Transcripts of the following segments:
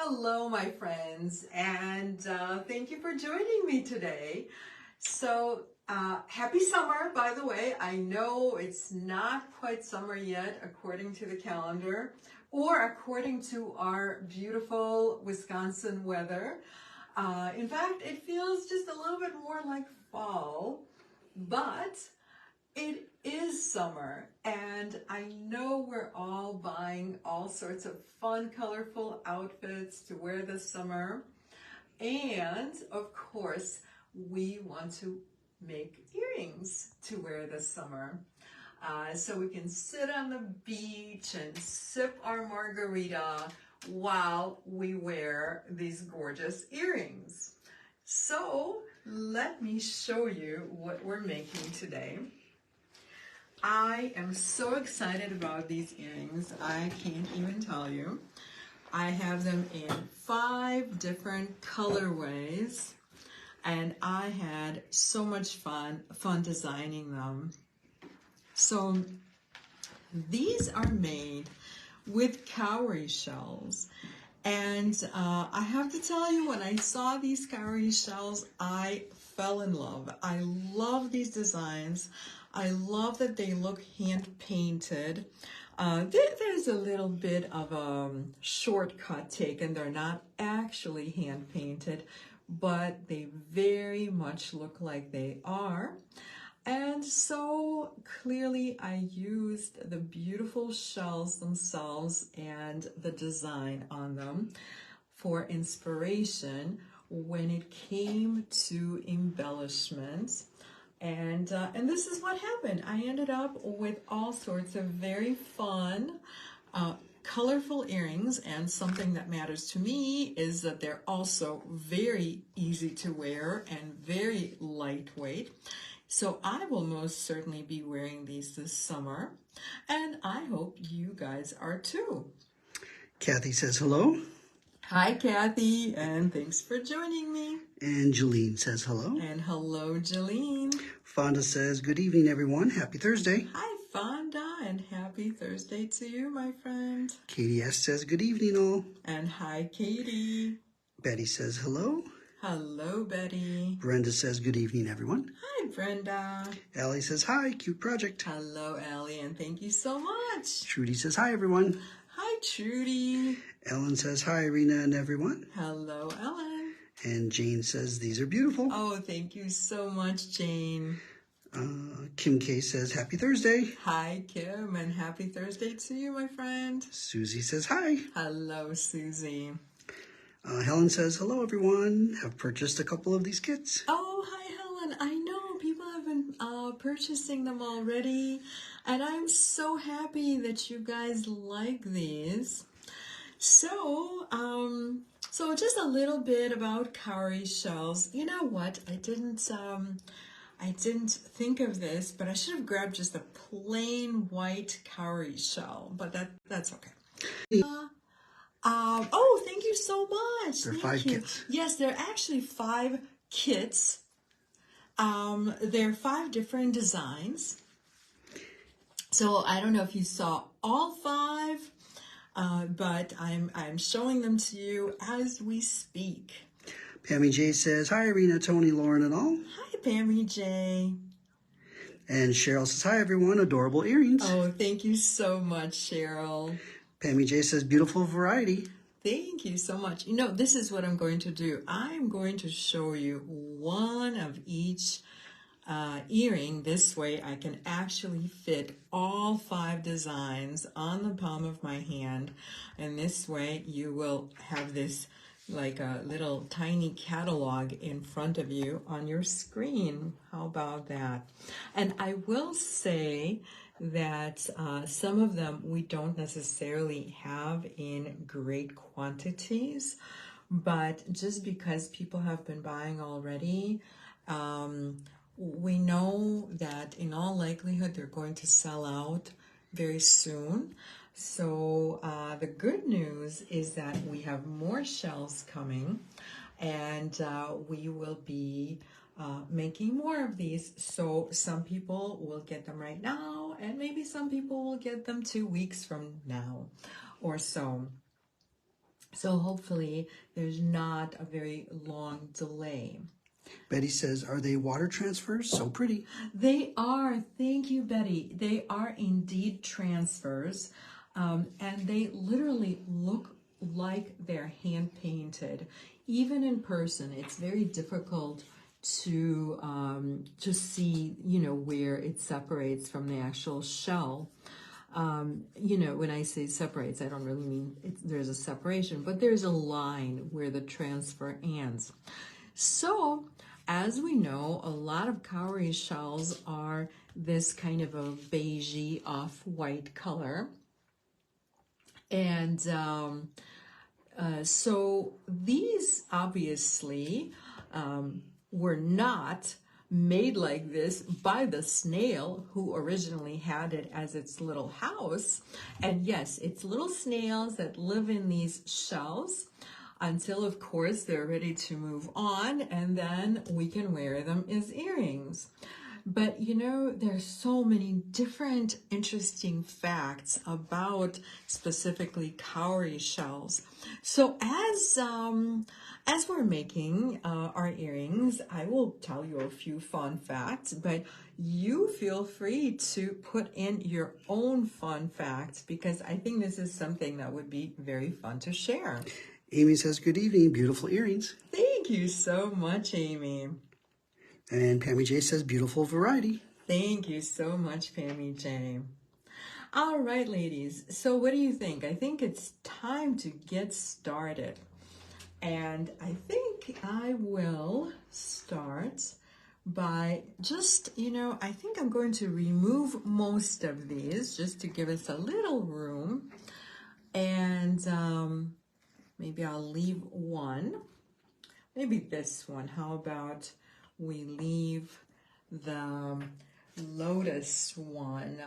Hello, my friends, and thank you for joining me today. So, happy summer, by the way. I know it's not quite summer yet, according to the calendar, or according to our beautiful Wisconsin weather. In fact, it feels just a little bit more like fall, but it is summer, and I know we're all buying all sorts of fun, colorful outfits to wear this summer. And of course, we want to make earrings to wear this summer. So we can sit on the beach and sip our margarita while we wear these gorgeous earrings. So let me show you what we're making today. I am so excited about these earrings, I can't even tell you. I have them in 5 different colorways, and I had so much fun designing them. So these are made with cowrie shells, and I have to tell you, when I saw these cowrie shells, I fell in love. I love these designs. I love that they look hand painted. There's a little bit of a shortcut taken. They're not actually hand painted, but they very much look like they are. And so clearly I used the beautiful shells themselves and the design on them for inspiration when it came to embellishments. And this is what happened. I ended up with all sorts of very fun, colorful earrings, and something that matters to me is that they're also very easy to wear and very lightweight. So I will most certainly be wearing these this summer, and I hope you guys are too. Kathy says hello. Hi, Kathy, and thanks for joining me. And Jeline says hello. And hello, Jeline. Fonda says, good evening, everyone. Happy Thursday. Hi, Fonda, and happy Thursday to you, my friend. Katie S. says, good evening, all. And hi, Katie. Betty says hello. Hello, Betty. Brenda says, good evening, everyone. Hi, Brenda. Allie says, hi, cute project. Hello, Allie, and thank you so much. Trudy says, hi, everyone. Hi, Trudy. Ellen says, hi, Irina and everyone. Hello, Ellen. And Jane says, these are beautiful. Oh, thank you so much, Jane. Kim K says, happy Thursday. Hi, Kim, and happy Thursday to you, my friend. Susie says, hi. Hello, Susie. Helen says, hello, everyone. Have purchased a couple of these kits. Oh, hi, Helen. I know people have been purchasing them already, and I'm so happy that you guys like these. So, so just a little bit about cowrie shells. You know what? I didn't think of this, but I should have grabbed just a plain white cowrie shell, but that's okay. Oh, thank you so much. There are 5 kits. Yes, there are actually 5 kits. There are 5 different designs. So I don't know if you saw all 5, but I'm showing them to you as we speak. Pammy J says, hi, Irina, Tony, Lauren, and all. Hi, Pammy J. And Cheryl says, hi, everyone, adorable earrings. Oh, thank you so much, Cheryl. Pammy J says, beautiful variety. Thank you so much. You know, this is what I'm going to do. I'm going to show you one of each earring. This way I can actually fit all 5 designs on the palm of my hand. And this way you will have this like a little tiny catalog in front of you on your screen. How about that? And I will say that some of them we don't necessarily have in great quantities, but just because people have been buying already, we know that in all likelihood they're going to sell out very soon. So the good news is that we have more shells coming, and we will be making more of these. So some people will get them right now, and maybe some people will get them 2 weeks from now or so. So hopefully there's not a very long delay. Betty says, are they water transfers? So pretty. They are. Thank you, Betty. They are indeed transfers, and they literally look like they're hand painted. Even in person, it's very difficult to see, where it separates from the actual shell. When I say separates, I don't really mean there's a separation, but there's a line where the transfer ends. So, as we know, a lot of cowrie shells are this kind of a beigey off-white color. And so these obviously were not made like this by the snail who originally had it as its little house. And yes, it's little snails that live in these shells until, of course, they're ready to move on, and then we can wear them as earrings. But there's so many different interesting facts about specifically cowrie shells. So as we're making our earrings, I will tell you a few fun facts, but you feel free to put in your own fun facts, because I think this is something that would be very fun to share. Amy says, good evening, beautiful earrings. Thank you so much, Amy. And Pammy J says, beautiful variety. Thank you so much, Pammy J. All right, ladies. So what do you think? I think it's time to get started. And I think I will start by just, I think I'm going to remove most of these just to give us a little room. And maybe I'll leave one. Maybe this one. How about we leave the lotus one?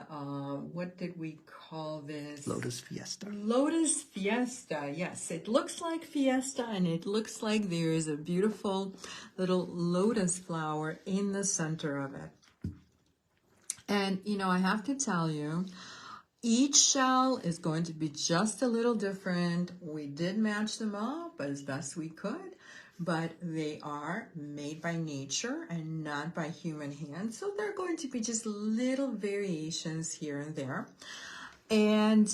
What did we call this? Lotus Fiesta. Lotus Fiesta. Yes, it looks like Fiesta, and it looks like there is a beautiful little lotus flower in the center of it. And, I have to tell you, each shell is going to be just a little different. We did match them up as best we could, but they are made by nature and not by human hands. So they're going to be just little variations here and there. And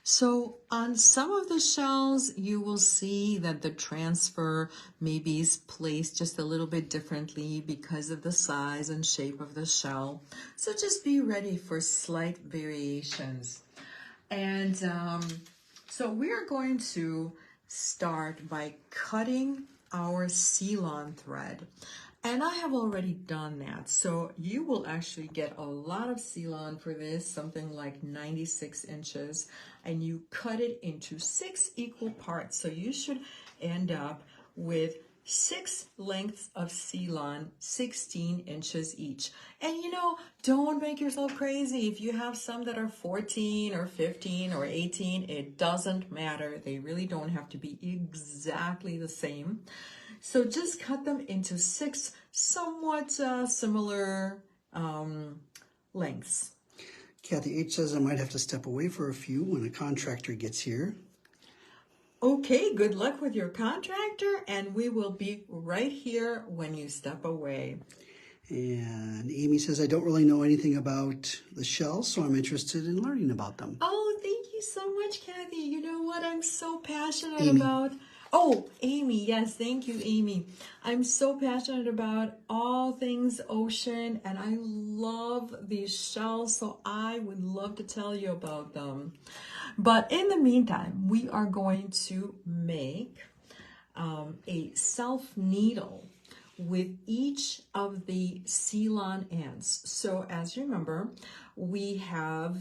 so on some of the shells, you will see that the transfer maybe is placed just a little bit differently because of the size and shape of the shell. So just be ready for slight variations. And so we're going to start by cutting our Ceylon thread. And I have already done that. So you will actually get a lot of Ceylon for this, something like 96 inches. And you cut it into 6 equal parts. So you should end up with 6 lengths of Ceylon, 16 inches each. And don't make yourself crazy. If you have some that are 14 or 15 or 18, it doesn't matter. They really don't have to be exactly the same. So just cut them into 6 somewhat similar lengths. Kathy H says I might have to step away for a few when a contractor gets here. Okay, good luck with your contractor, and we will be right here when you step away. And Amy says, I don't really know anything about the shells, so I'm interested in learning about them. Oh, thank you so much, Kathy. You know what I'm so passionate about? Oh, Amy, yes, thank you, Amy. I'm so passionate about all things ocean, and I love these shells, so I would love to tell you about them. But in the meantime, we are going to make a self needle with each of the Ceylon ends. So as you remember, we have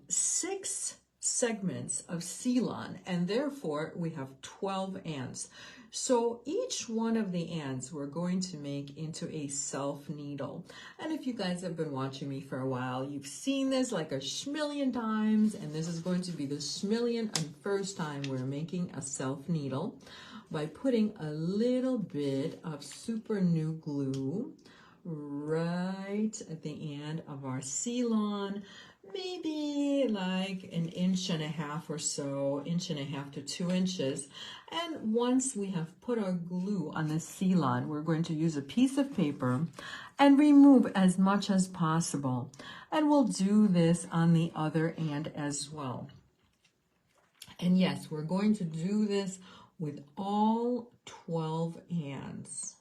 6 segments of Ceylon, and therefore we have 12 ends. So each one of the ends we're going to make into a self needle. And if you guys have been watching me for a while, you've seen this like a schmillion times, and this is going to be the schmillion and first time we're making a self needle by putting a little bit of super new glue right at the end of our Ceylon. maybe like 1.5 inches or so, 1.5 to 2 inches. And once we have put our glue on the sealant, we're going to use a piece of paper and remove as much as possible. And we'll do this on the other end as well. And yes, we're going to do this with all 12 hands.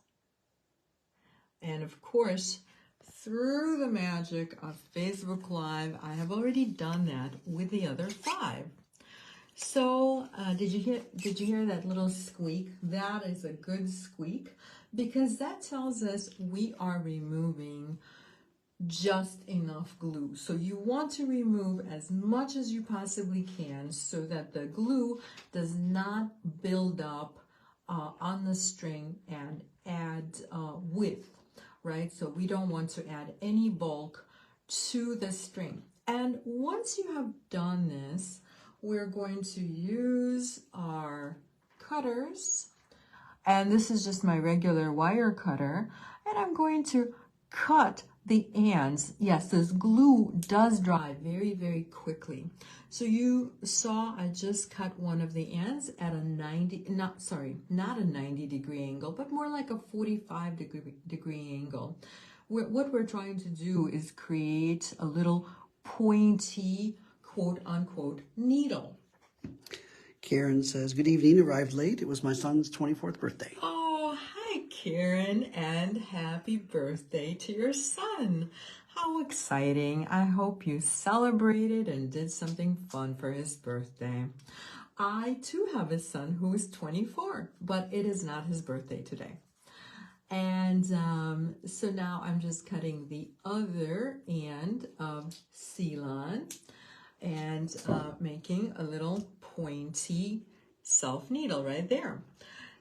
And of course, through the magic of Facebook Live, I have already done that with the other 5. So did you hear that little squeak? That is a good squeak because that tells us we are removing just enough glue. So you want to remove as much as you possibly can so that the glue does not build up on the string and add width, right? So we don't want to add any bulk to the string. And once you have done this, we're going to use our cutters. And this is just my regular wire cutter. And I'm going to cut the ends. Yes, this glue does dry very, very quickly. So you saw I just cut one of the ends at a not a 90-degree angle, but more like a 45-degree angle. What we're trying to do is create a little pointy, quote-unquote, needle. Karen says, good evening, arrived late. It was my son's 24th birthday. Oh, hi, Karen, and happy birthday to your son. How exciting. I hope you celebrated and did something fun for his birthday. I, too, have a son who is 24, but it is not his birthday today. And so now I'm just cutting the other end of sealant and making a little pointy self needle right there.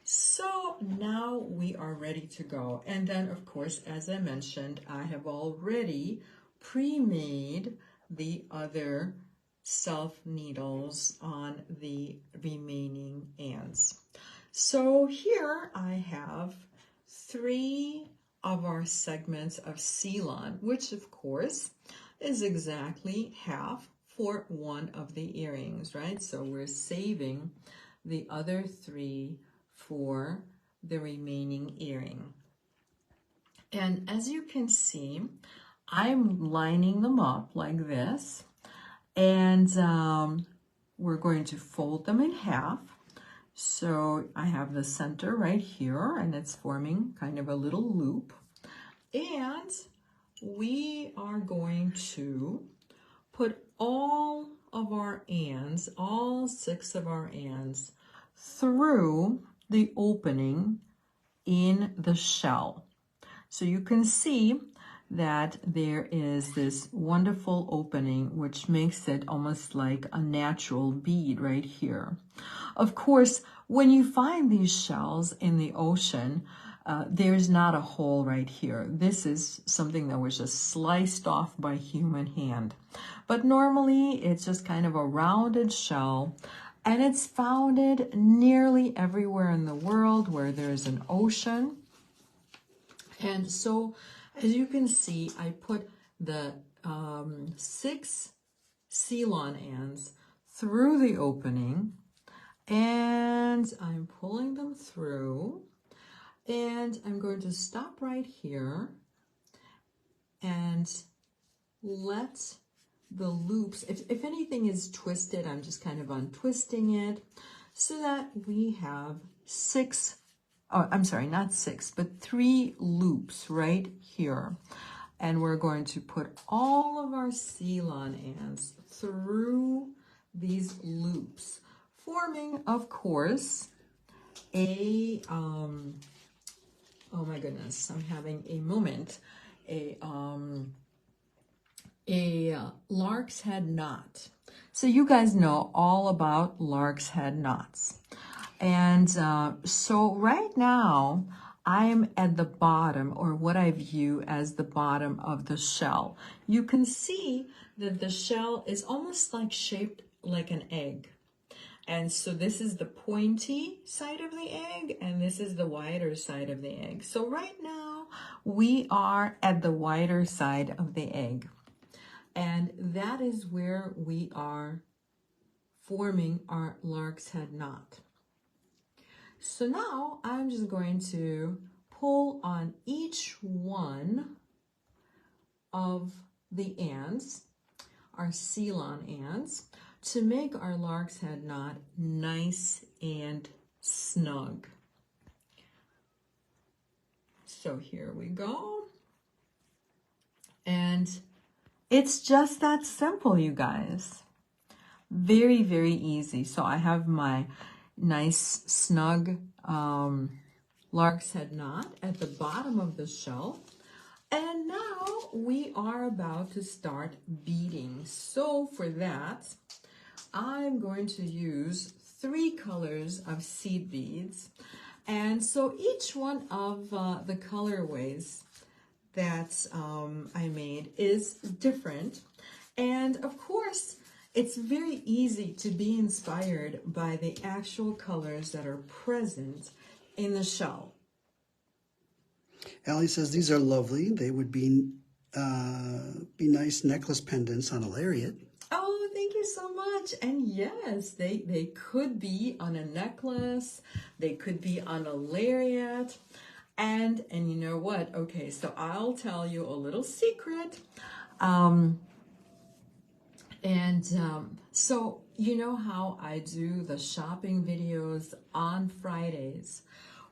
So now we are ready to go. And then, of course, as I mentioned, I have already pre-made the other self needles on the remaining ends. So here I have 3 of our segments of sealant, which of course is exactly half for one of the earrings, right? So we're saving the other 3 for the remaining earring. And as you can see, I'm lining them up like this, and we're going to fold them in half. So I have the center right here, and it's forming kind of a little loop. And we are going to put all of our ends, all 6 of our ends, through the opening in the shell. So you can see that there is this wonderful opening which makes it almost like a natural bead right here. Of course, when you find these shells in the ocean, there's not a hole right here. This is something that was just sliced off by human hand. But normally it's just kind of a rounded shell, and it's founded nearly everywhere in the world where there's an ocean. And so, as you can see, I put the 6 sealant ends through the opening, and I'm pulling them through, and I'm going to stop right here and let the loops, if anything is twisted, I'm just kind of untwisting it so that we have 3 loops right here. And we're going to put all of our sealant ends through these loops, forming, of course, a, oh my goodness, I'm having a moment, a lark's head knot. So you guys know all about lark's head knots. And so right now, I'm at the bottom, or what I view as the bottom of the shell. You can see that the shell is almost like shaped like an egg. And so this is the pointy side of the egg, and this is the wider side of the egg. So right now, we are at the wider side of the egg. And that is where we are forming our lark's head knot. So now I'm just going to pull on each one of the ends, our seal-on ends, to make our lark's head knot nice and snug. So here we go. And it's just that simple, you guys. Very, very easy. So I have my nice snug lark's head knot at the bottom of the shell. And now we are about to start beading. So for that, I'm going to use 3 colors of seed beads. And so each one of the colorways that I made is different. And of course, it's very easy to be inspired by the actual colors that are present in the shell. Allie says these are lovely. They would be nice necklace pendants on a lariat. Oh, thank you so much. And yes, they could be on a necklace. They could be on a lariat. And you know what? Okay, so I'll tell you a little secret. So you know how I do the shopping videos on Fridays.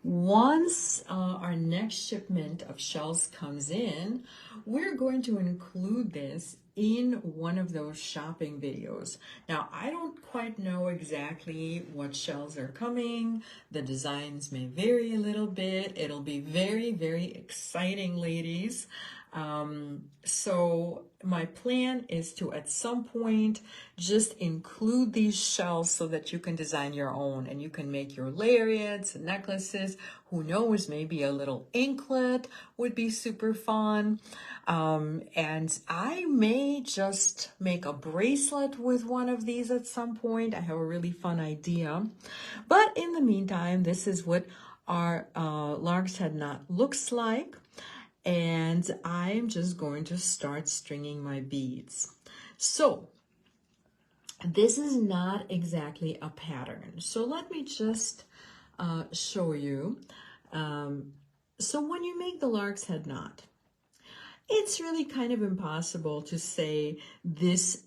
Once our next shipment of shells comes in, we're going to include this in one of those shopping videos. Now, I don't quite know exactly what shells are coming. The designs may vary a little bit. It'll be very, very exciting, ladies. So my plan is to, at some point, just include these shells so that you can design your own and you can make your lariats and necklaces. Who knows, maybe a little anklet would be super fun. And I may just make a bracelet with one of these at some point. I have a really fun idea. But in the meantime, this is what our lark's head knot looks like. And I'm just going to start stringing my beads. So this is not exactly a pattern. So let me just show you. So when you make the lark's head knot, it's really kind of impossible to say this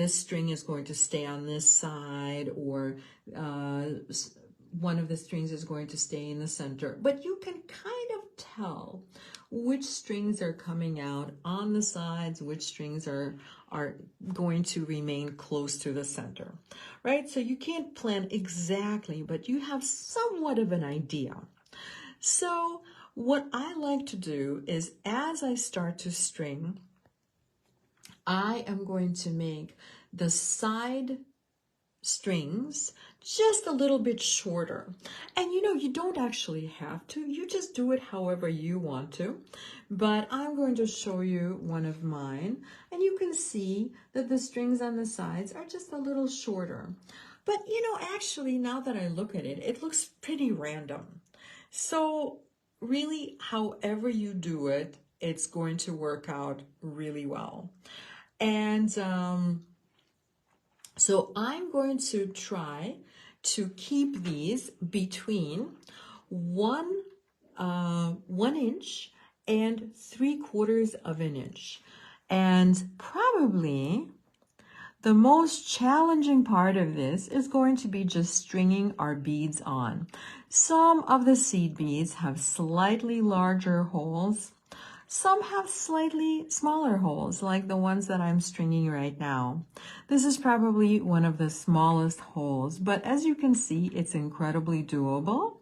string is going to stay on this side, or one of the strings is going to stay in the center. But you can kind of tell which strings are coming out on the sides, which strings are going to remain close to the center, right? So you can't plan exactly, but you have somewhat of an idea. So what I like to do is, as I start to string, I am going to make the side strings just a little bit shorter. And you know, you don't actually have to. You just do it however you want to. But I'm going to show you one of mine, and you can see that the strings on the sides are just a little shorter. But you know, actually, now that I look at it, it looks pretty random. So really, however you do it, it's going to work out really well. And so I'm going to try to keep these between 1 inch and 3/4 of an inch. And probably the most challenging part of this is going to be just stringing our beads on. Some of the seed beads have slightly larger holes. Some have slightly smaller holes, like the ones that I'm stringing right now. This is probably one of the smallest holes, but as you can see, it's incredibly doable.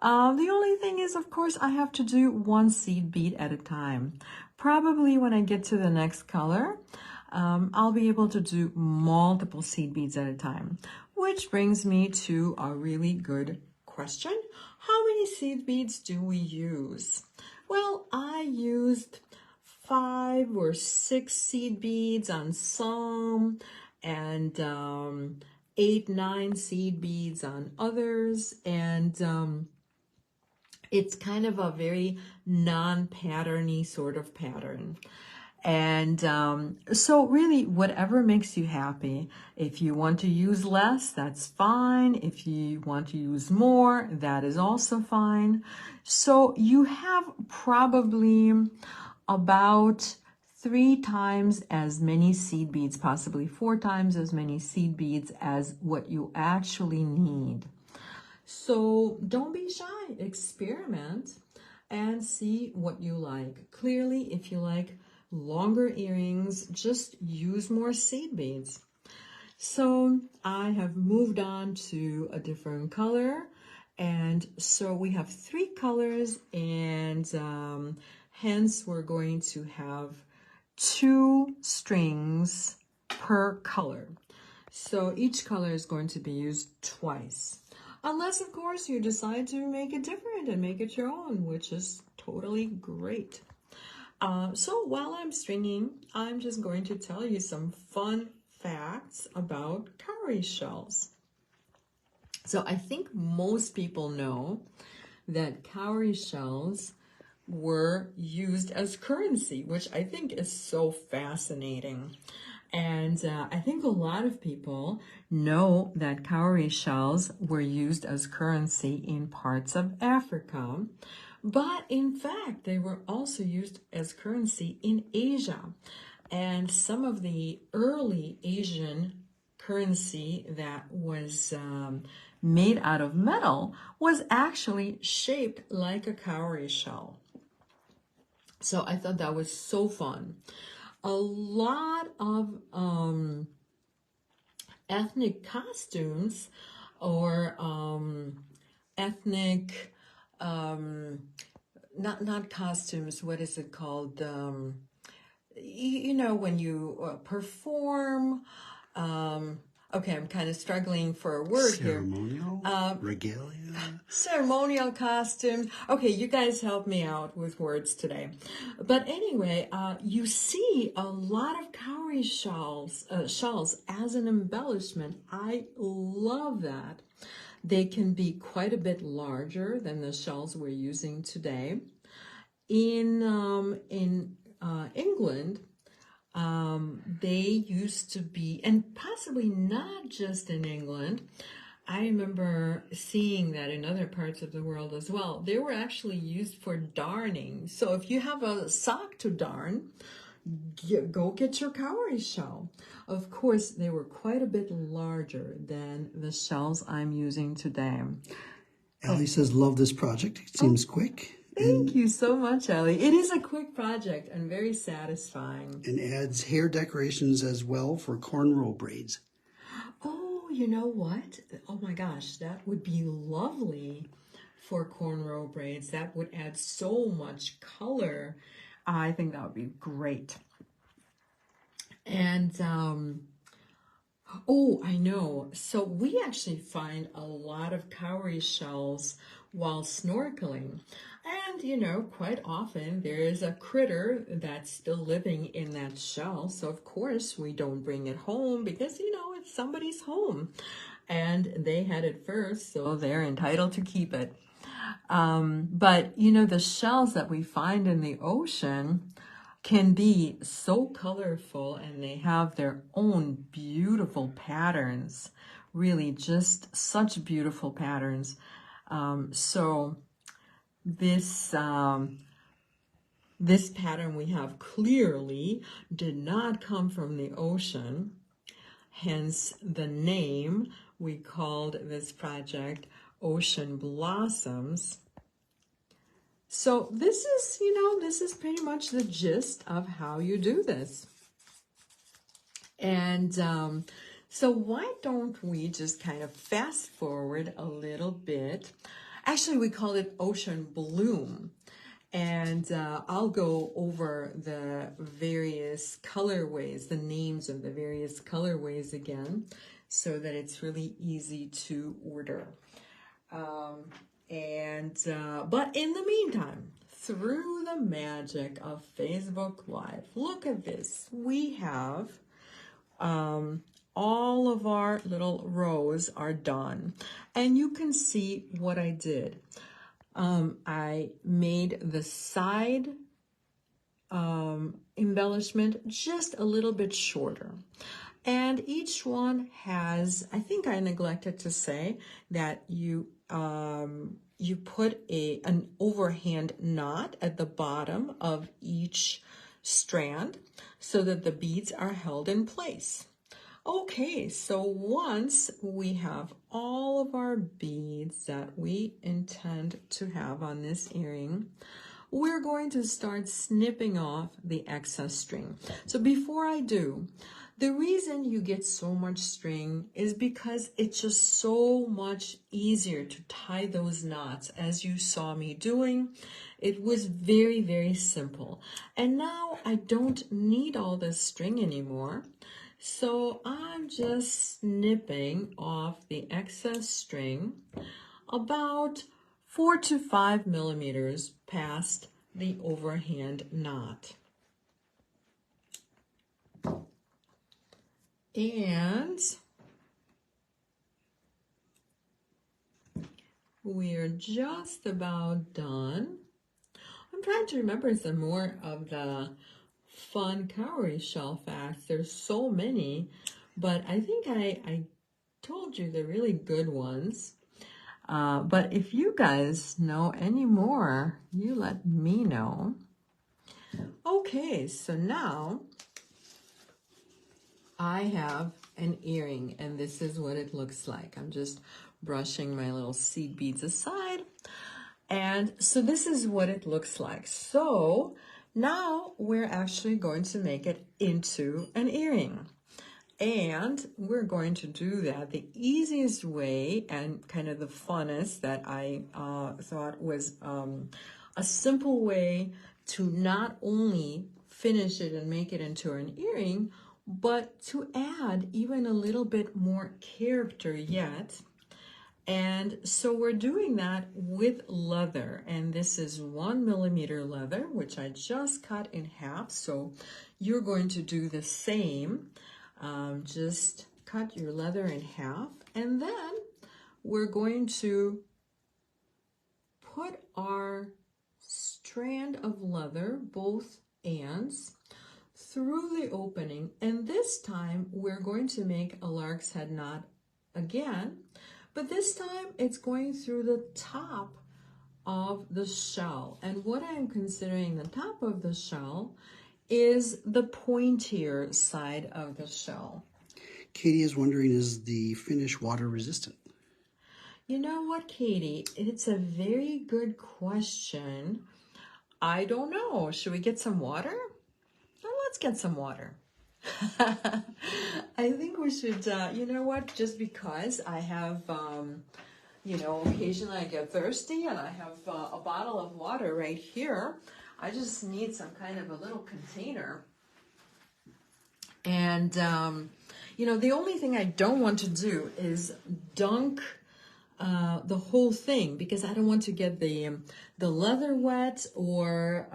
The only thing is, of course, I have to do 1 seed bead at a time. Probably when I get to the next color, I'll be able to do multiple seed beads at a time, which brings me to a really good question. How many seed beads do we use? Well, I used 5 or 6 seed beads on some, and 8, 9 seed beads on others, and it's kind of a very non-patterny sort of pattern. And so really, whatever makes you happy. If you want to use less, that's fine. If you want to use more, that is also fine. So you have probably about 3 times as many seed beads, possibly 4 times as many seed beads as what you actually need. So don't be shy, experiment and see what you like. Clearly, if you like longer earrings, just use more seed beads. So I have moved on to a different color. And so we have 3 colors, and hence we're going to have 2 strings per color. So each color is going to be used twice. Unless, of course, you decide to make it different and make it your own, which is totally great. So while I'm stringing, I'm just going to tell you some fun facts about cowrie shells. So I think most people know that cowrie shells were used as currency, which I think is so fascinating. And I think a lot of people know that cowrie shells were used as currency in parts of Africa, but in fact, they were also used as currency in Asia. And some of the early Asian currency that was made out of metal was actually shaped like a cowrie shell. So I thought that was so fun. A lot of ethnic costumes or ethnic, not costumes, what is it called? You know, when you perform, okay, I'm kind of struggling for a word Ceremonial? here. Regalia? Ceremonial costumes. Okay, you guys help me out with words today. But anyway, you see a lot of cowrie shells as an embellishment. I love that. They can be quite a bit larger than the shells we're using today. In England, they used to be, and possibly not just in England, I remember seeing that in other parts of the world as well. They were actually used for darning. So if you have a sock to darn, go get your cowrie shell. Of course, they were quite a bit larger than the shells I'm using today. Allie says, love this project. It seems quick. Thank you so much, Ellie. It is a quick project and very satisfying. And adds hair decorations as well for cornrow braids. Oh, you know what? Oh my gosh, that would be lovely for cornrow braids. That would add so much color. I think that would be great. And, oh, I know. So we actually find a lot of cowrie shells while snorkeling. And, you know, quite often there is a critter that's still living in that shell. So, of course, we don't bring it home because, you know, it's somebody's home. And they had it first, so they're entitled to keep it. But, you know, the shells that we find in the ocean can be so colorful, and they have their own beautiful patterns. Really, just such beautiful patterns. So this this pattern we have clearly did not come from the ocean, hence the name. We called this project Ocean Blossoms. So this is, you know, this is pretty much the gist of how you do this. And so why don't we just kind of fast forward a little bit? Actually, we call it Ocean Bloom. And I'll go over the various colorways, the names of the various colorways again, so that it's really easy to order. But in the meantime, through the magic of Facebook Live, look at this. We have all of our little rows are done, and you can see what I did. I made the side embellishment just a little bit shorter. And each one has, I think I neglected to say that you put an overhand knot at the bottom of each strand so that the beads are held in place. Okay, so once we have all of our beads that we intend to have on this earring, we're going to start snipping off the excess string. So before I do, the reason you get so much string is because it's just so much easier to tie those knots as you saw me doing. It was very, very simple. And now I don't need all this string anymore. So I'm just snipping off the excess string about 4 to 5 millimeters past the overhand knot. And we're just about done. I'm trying to remember some more of the fun cowrie shell facts. There's so many, but I think I told you the really good ones. But if you guys know any more, you let me know. Okay, so now I have an earring, and this is what it looks like. I'm just brushing my little seed beads aside. And so this is what it looks like. So now we're actually going to make it into an earring. And we're going to do that the easiest way and kind of the funnest that I thought was a simple way to not only finish it and make it into an earring, but to add even a little bit more character yet. And so we're doing that with leather, and this is 1 millimeter leather, which I just cut in half. So you're going to do the same. Just cut your leather in half, and then we're going to put our strand of leather, both ends, through the opening, and this time we're going to make a lark's head knot again, but this time it's going through the top of the shell. And what I'm considering the top of the shell is the pointier side of the shell. Katie is wondering, is the finish water resistant? You know what, Katie? It's a very good question. I don't know. Should we get some water? Well, let's get some water. I think we should, you know what, just because I have, you know, occasionally I get thirsty and I have a bottle of water right here. I just need some kind of a little container. And, you know, the only thing I don't want to do is dunk the whole thing, because I don't want to get the leather wet or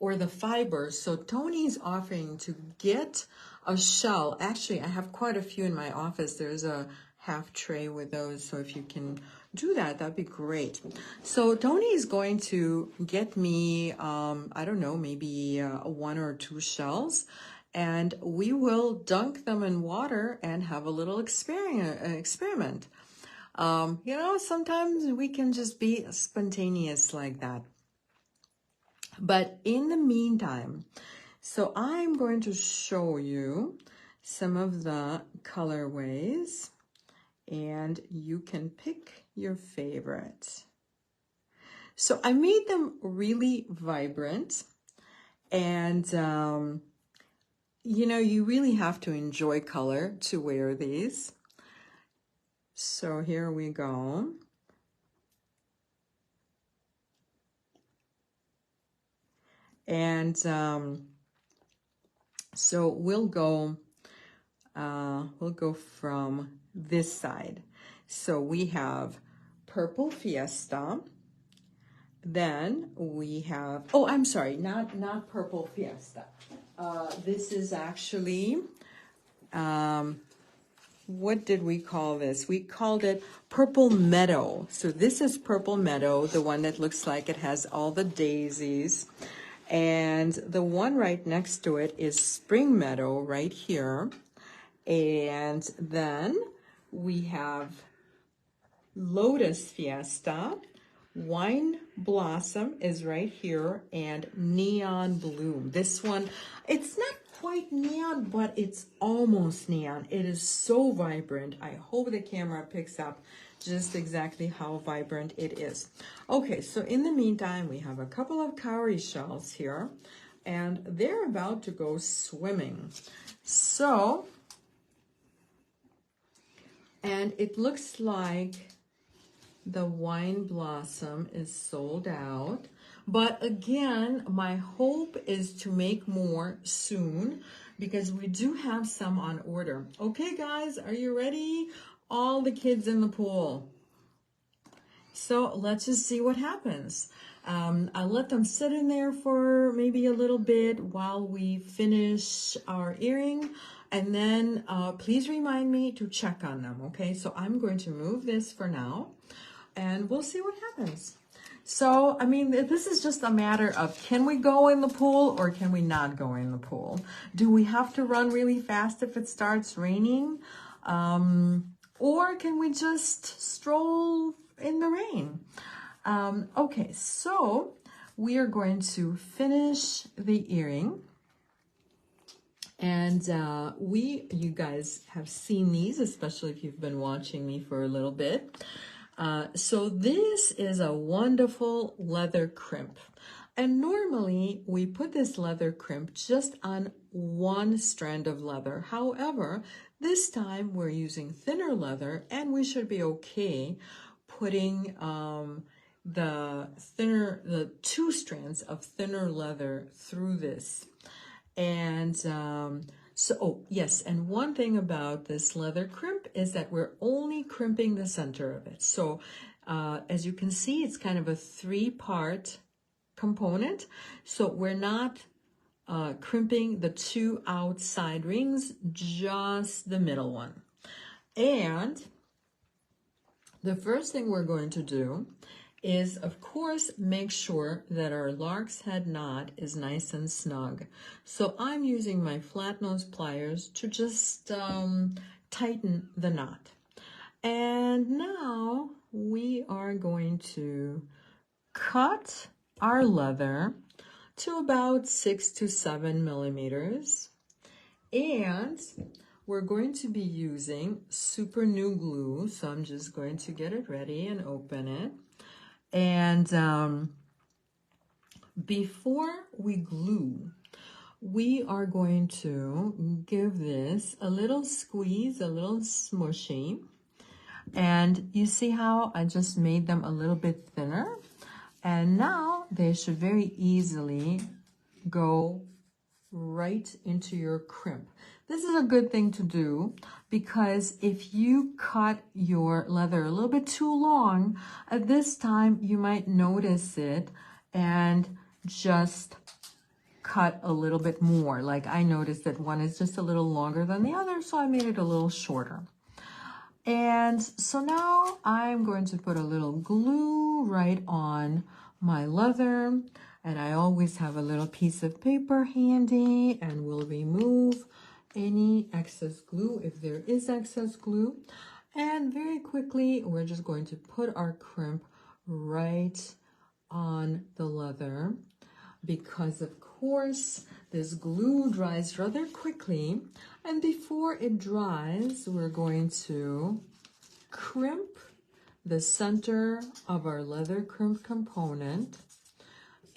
the fibers. So Tony's offering to get a shell. Actually, I have quite a few in my office. There's a half tray with those. So if you can do that, that'd be great. So Tony is going to get me, I don't know, maybe 1 or 2 shells. And we will dunk them in water and have a little experiment. You know, sometimes we can just be spontaneous like that. But in the meantime, so I'm going to show you some of the colorways, and you can pick your favorite. So I made them really vibrant, and you know, you really have to enjoy color to wear these. So here we go. And so we'll go from this side. So we have Purple Fiesta. Then we have, oh, I'm sorry, not Purple Fiesta. This is actually, what did we call this? We called it Purple Meadow. So this is Purple Meadow, the one that looks like it has all the daisies. And the one right next to it is Spring Meadow right here. And then we have Lotus Fiesta, Wine Blossom is right here, and Neon Bloom. This one, it's not quite neon, but it's almost neon. It is so vibrant. I hope the camera picks up just exactly how vibrant it is. Okay, so in the meantime, we have a couple of cowrie shells here, and they're about to go swimming. So, and it looks like the Wine Blossom is sold out. But again, my hope is to make more soon because we do have some on order. Okay, guys, are you ready? All the kids in the pool. So let's just see what happens. I'll let them sit in there for maybe a little bit while we finish our earring. And then please remind me to check on them, okay? So I'm going to move this for now, and we'll see what happens. So, I mean, this is just a matter of, can we go in the pool or can we not go in the pool? Do we have to run really fast if it starts raining? Or can we just stroll in the rain? Okay, so we are going to finish the earring. And you guys have seen these, especially if you've been watching me for a little bit. So this is a wonderful leather crimp. And normally we put this leather crimp just on one strand of leather. However, this time we're using thinner leather, and we should be okay putting the two strands of thinner leather through this. And yes, and one thing about this leather crimp is that we're only crimping the center of it. So as you can see, it's kind of a three-part component. So we're not crimping the two outside rings, just the middle one. And the first thing we're going to do is, of course, make sure that our lark's head knot is nice and snug. So I'm using my flat nose pliers to just tighten the knot. And now we are going to cut our leather to about 6 to 7 millimeters. And we're going to be using super new glue. So I'm just going to get it ready and open it. And before we glue, we are going to give this a little squeeze, a little smushy. And you see how I just made them a little bit thinner? And now they should very easily go right into your crimp. This is a good thing to do because if you cut your leather a little bit too long, at this time you might notice it and just cut a little bit more. Like I noticed that one is just a little longer than the other, so I made it a little shorter. And so now I'm going to put a little glue right on my leather, and I always have a little piece of paper handy, and we'll remove any excess glue if there is excess glue. And very quickly, we're just going to put our crimp right on the leather because, of course, this glue dries rather quickly. And before it dries, we're going to crimp the center of our leather crimp component.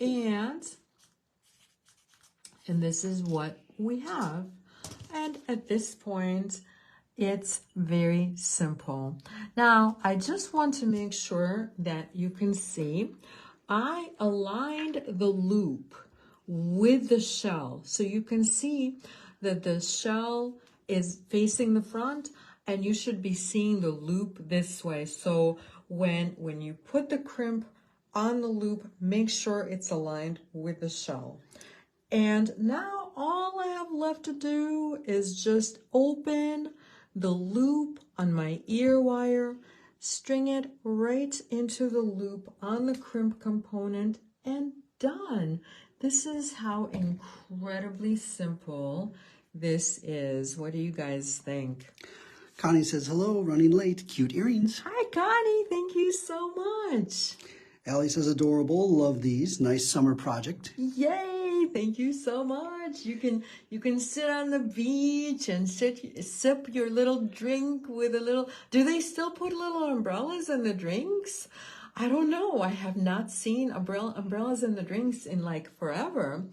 And this is what we have. And at this point, it's very simple. Now, I just want to make sure that you can see I aligned the loop with the shell. So you can see that the shell is facing the front, and you should be seeing the loop this way. So when you put the crimp on the loop, make sure it's aligned with the shell. And now all I have left to do is just open the loop on my ear wire, string it right into the loop on the crimp component, and done. This is how incredibly simple this is. What do you guys think? Connie says, hello, running late. Cute earrings. Hi, Connie. Thank you so much. Allie says, adorable. Love these. Nice summer project. Yay! Thank you so much. You can sit on the beach and sip your little drink with a little. Do they still put little umbrellas in the drinks? I don't know. I have not seen umbrellas in the drinks in like forever.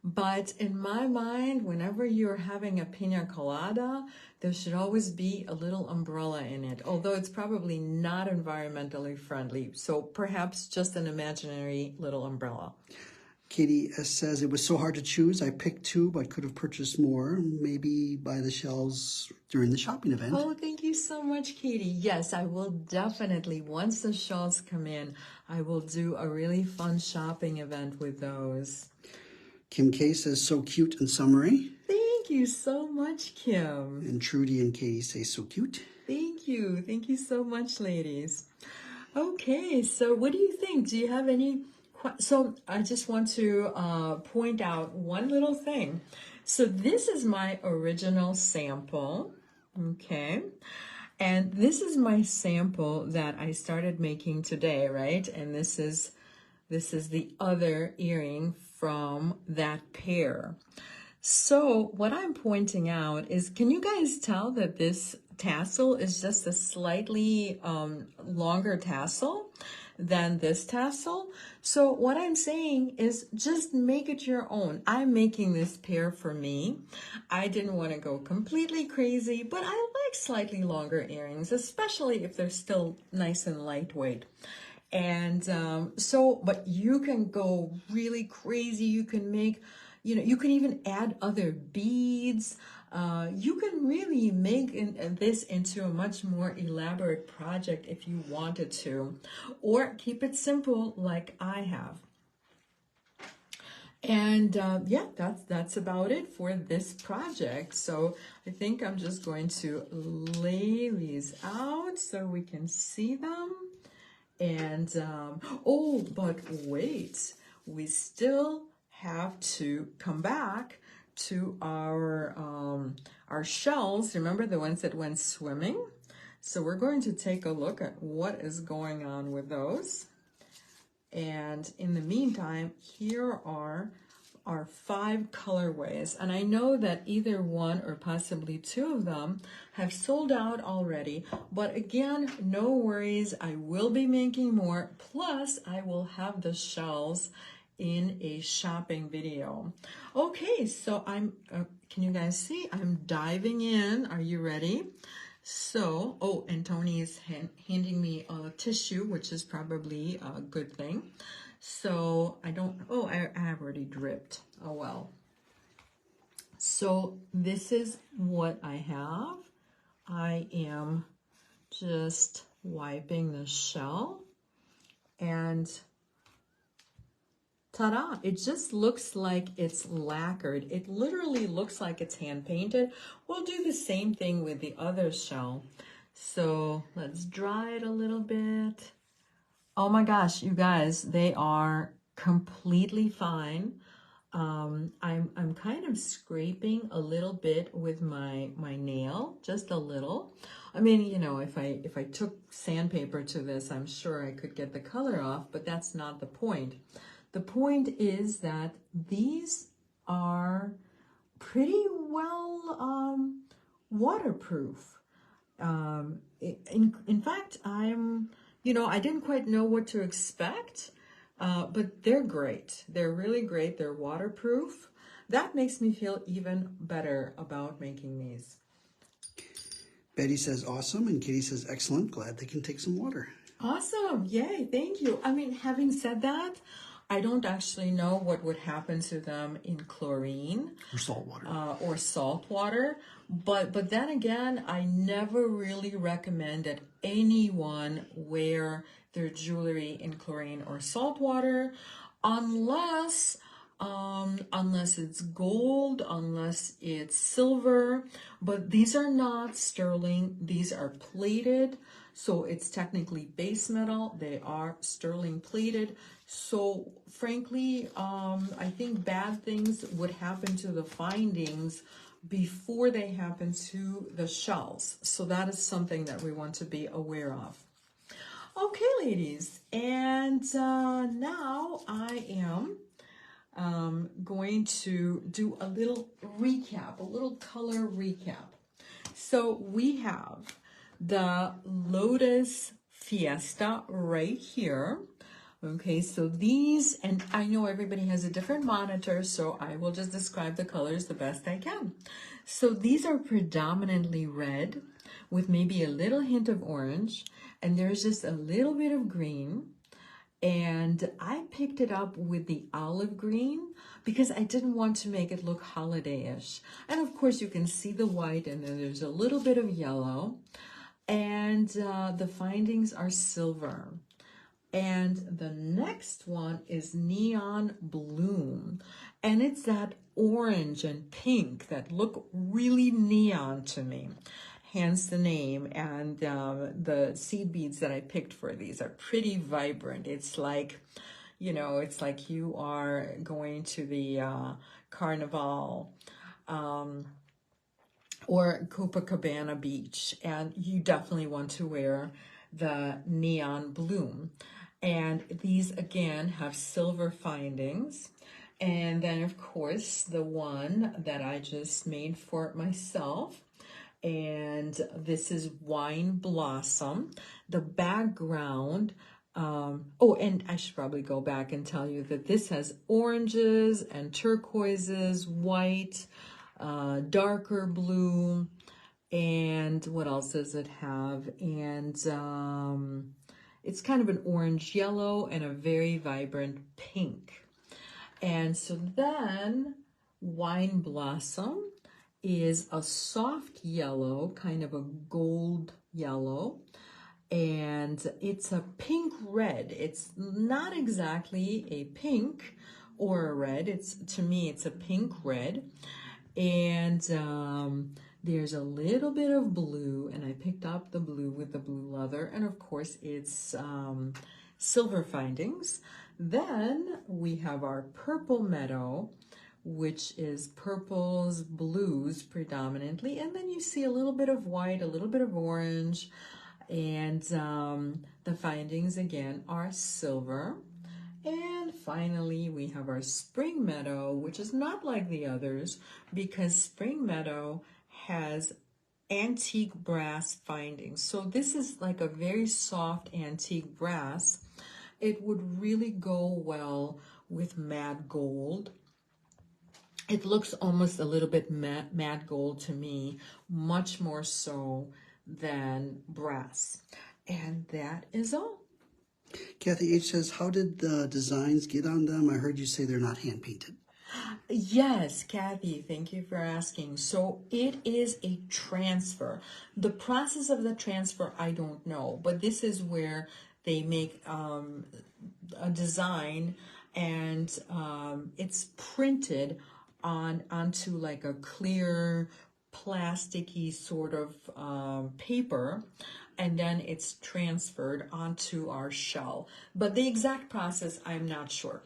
But in my mind, whenever you're having a pina colada, there should always be a little umbrella in it, although it's probably not environmentally friendly. So perhaps just an imaginary little umbrella. Katie says, it was so hard to choose. I picked two, but could have purchased more. Maybe buy the shells during the shopping event. Oh, thank you so much, Katie. Yes, I will definitely, once the shawls come in, I will do a really fun shopping event with those. Kim K says, so cute and summery. Thank you so much, Kim. And Trudy and Katie say, so cute. Thank you. Thank you so much, ladies. Okay, so what do you think? Do you have any... So I just want to point out one little thing. So this is my original sample, okay? And this is my sample that I started making today, right? And this is the other earring from that pair. So what I'm pointing out is, can you guys tell that this tassel is just a slightly longer tassel than this tassel? So what I'm saying is just make it your own. I'm making this pair for me. I didn't want to go completely crazy, but I like slightly longer earrings, especially if they're still nice and lightweight. And but you can go really crazy. You can make, you can even add other beads. You can really make this into a much more elaborate project if you wanted to, or keep it simple like I have. And yeah, that's about it for this project. So I think I'm just going to lay these out so we can see them. And oh, but wait, we still have to come back to our shells. Remember the ones that went swimming? So we're going to take a look at what is going on with those. And in the meantime, here are our 5 colorways. And I know that either one or possibly 2 of them have sold out already. But again, no worries. I will be making more. Plus, I will have the shells in a shopping video. Okay, so can you guys see? I'm diving in. Are you ready? So, oh, and Tony is handing me a tissue, which is probably a good thing. So I have already dripped. Oh, well. So this is what I have. I am just wiping the shell and ta-da, it just looks like it's lacquered. It literally looks like it's hand painted. We'll do the same thing with the other shell. So let's dry it a little bit. Oh my gosh, you guys, they are completely fine. I'm kind of scraping a little bit with my nail, just a little. I mean, if I took sandpaper to this, I'm sure I could get the color off, but that's not the point. The point is that these are pretty well waterproof. In fact, I didn't quite know what to expect, but they're great. They're really great. They're waterproof. That makes me feel even better about making these. Betty says awesome, and Katie says excellent. Glad they can take some water. Awesome. Yay. Thank you. I mean, having said that, I don't actually know what would happen to them in chlorine or salt water. But then again, I never really recommend that anyone wear their jewelry in chlorine or salt water unless it's gold, unless it's silver. But these are not sterling, these are plated. So it's technically base metal. They are sterling plated. So frankly, I think bad things would happen to the findings before they happen to the shells. So that is something that we want to be aware of. Okay, ladies, and now I am going to do a little recap, a little color recap. So we have the Lotus Fiesta right here. Okay, so these, and I know everybody has a different monitor, so I will just describe the colors the best I can. So these are predominantly red with maybe a little hint of orange, and there's just a little bit of green. And I picked it up with the olive green because I didn't want to make it look holiday-ish. And of course you can see the white, and then there's a little bit of yellow. And the findings are silver. And the next one is Neon Bloom. And it's that orange and pink that look really neon to me. Hence the name. And the seed beads that I picked for these are pretty vibrant. It's like, you know, it's like you are going to the Carnival or Copacabana Beach, and you definitely want to wear the Neon Bloom. And these again have silver findings. And then of course the one that I just made for myself, and this is Wine Blossom. The background, oh, and I should probably go back and tell you that this has oranges and turquoises, white, darker blue, and what else does it have? And it's kind of an orange yellow and a very vibrant pink. And so then Wine Blossom is a soft yellow, kind of a gold yellow, and it's a pink red. It's not exactly a pink or a red. It's, to me, it's a pink red. And there's a little bit of blue, and I picked up the blue with the blue leather, and of course it's silver findings. Then we have our Purple Meadow, which is purples, blues predominantly, and then you see a little bit of white, a little bit of orange, and the findings again are silver. And finally, we have our Spring Meadow, which is not like the others because Spring Meadow has antique brass findings. So this is like a very soft antique brass. It would really go well with matte gold. It looks almost a little bit matte gold to me, much more so than brass. And that is all. Kathy H. says, how did the designs get on them? I heard you say they're not hand-painted. Yes, Kathy, thank you for asking. So it is a transfer. The process of the transfer, I don't know, but this is where they make a design, and it's printed onto like a clear plasticky sort of paper, and then it's transferred onto our shell. But the exact process, I'm not sure.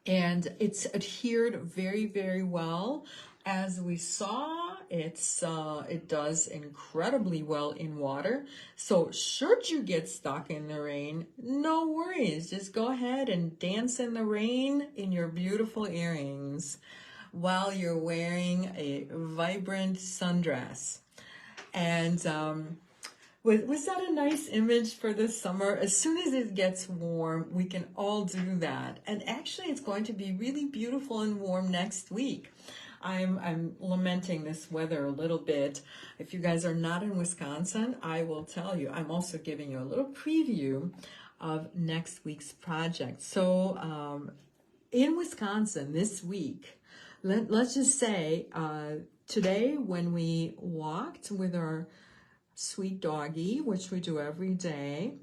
And it's adhered very, very well. As we saw, it does incredibly well in water. So should you get stuck in the rain, no worries. Just go ahead and dance in the rain in your beautiful earrings while you're wearing a vibrant sundress. And was that a nice image for this summer? As soon as it gets warm, we can all do that. And actually, it's going to be really beautiful and warm next week. I'm lamenting this weather a little bit. If you guys are not in Wisconsin, I will tell you. I'm also giving you a little preview of next week's project. So in Wisconsin this week, let's just say today when we walked with our sweet doggy, which we do every day,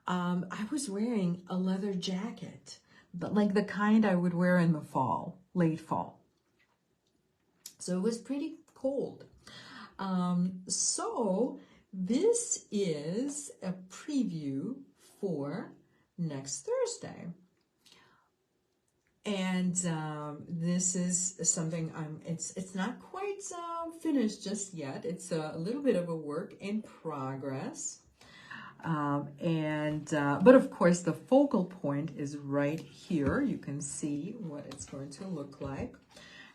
I was wearing a leather jacket, but like the kind I would wear in the fall, late fall. So it was pretty cold. So This is a preview for next Thursday. And this is something it's not quite finished just yet. It's a little bit of a work in progress. But of course the focal point is right here. You can see what it's going to look like.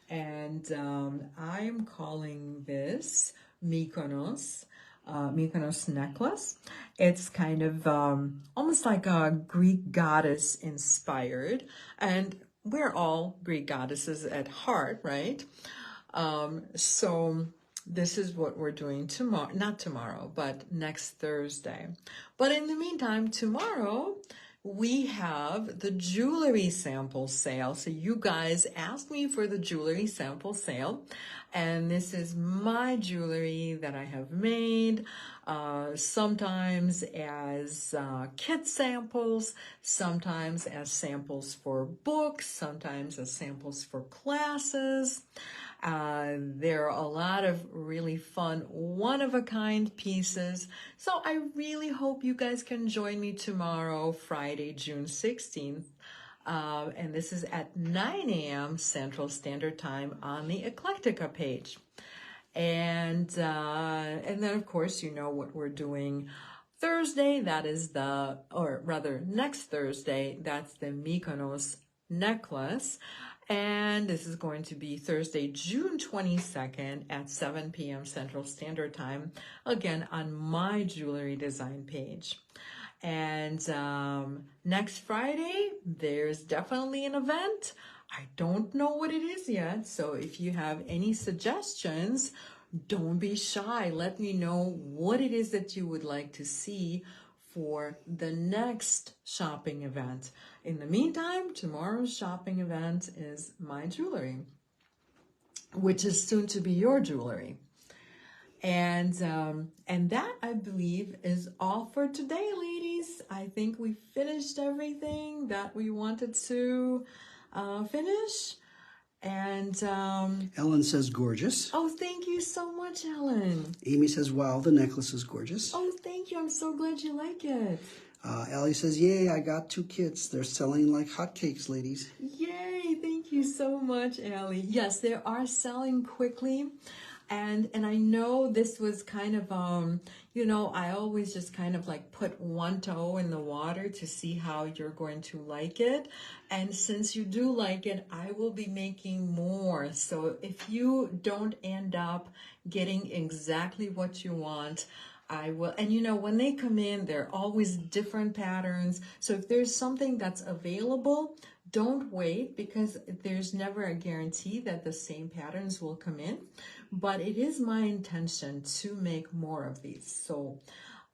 And I'm calling this Mykonos necklace. It's kind of almost like a Greek goddess inspired, and we're all Greek goddesses at heart, right? So this is what we're doing tomorrow, not tomorrow, but next Thursday. But in the meantime, tomorrow we have the jewelry sample sale. So you guys asked me for the jewelry sample sale, and this is my jewelry that I have made, sometimes as kit samples, sometimes as samples for books, sometimes as samples for classes. There are a lot of really fun, one-of-a-kind pieces. So I really hope you guys can join me tomorrow, Friday, June 16th. And this is at 9 a.m. Central Standard Time on the Eclectica page. And then, of course, you know what we're doing Thursday. That is next Thursday, that's the Mykonos necklace. And this is going to be Thursday, June 22nd at 7 p.m. Central Standard Time, again, on my jewelry design page. And next Friday, there's definitely an event. I don't know what it is yet, so if you have any suggestions, don't be shy. Let me know what it is that you would like to see for the next shopping event. In the meantime, tomorrow's shopping event is my jewelry, which is soon to be your jewelry. And that, I believe, is all for today, ladies. I think we finished everything that we wanted to finish. And Ellen says gorgeous. oh, thank you so much, Ellen. Amy says, wow, the necklace is gorgeous. Oh, thank you. I'm so glad you like it. Ellie says, yay, I got 2 kits. They're selling like hotcakes, ladies. Yay, thank you so much, Allie. Yes, they are selling quickly. And I know this was kind of, I always just kind of like put one toe in the water to see how you're going to like it. And since you do like it, I will be making more. So if you don't end up getting exactly what you want, I will. And when they come in, they're always different patterns. So if there's something that's available, don't wait, because there's never a guarantee that the same patterns will come in. But it is my intention to make more of these. So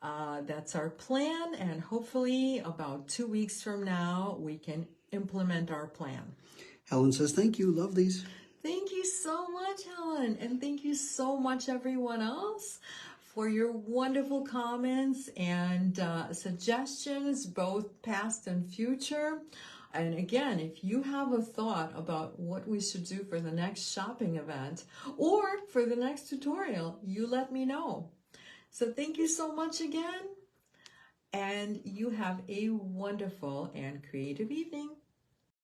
that's our plan. And hopefully about 2 weeks from now, we can implement our plan. Helen says, thank you. Love these. Thank you so much, Helen. And thank you so much, everyone else, for your wonderful comments and suggestions, both past and future. And again, if you have a thought about what we should do for the next shopping event or for the next tutorial, you let me know. So thank you so much again, and you have a wonderful and creative evening.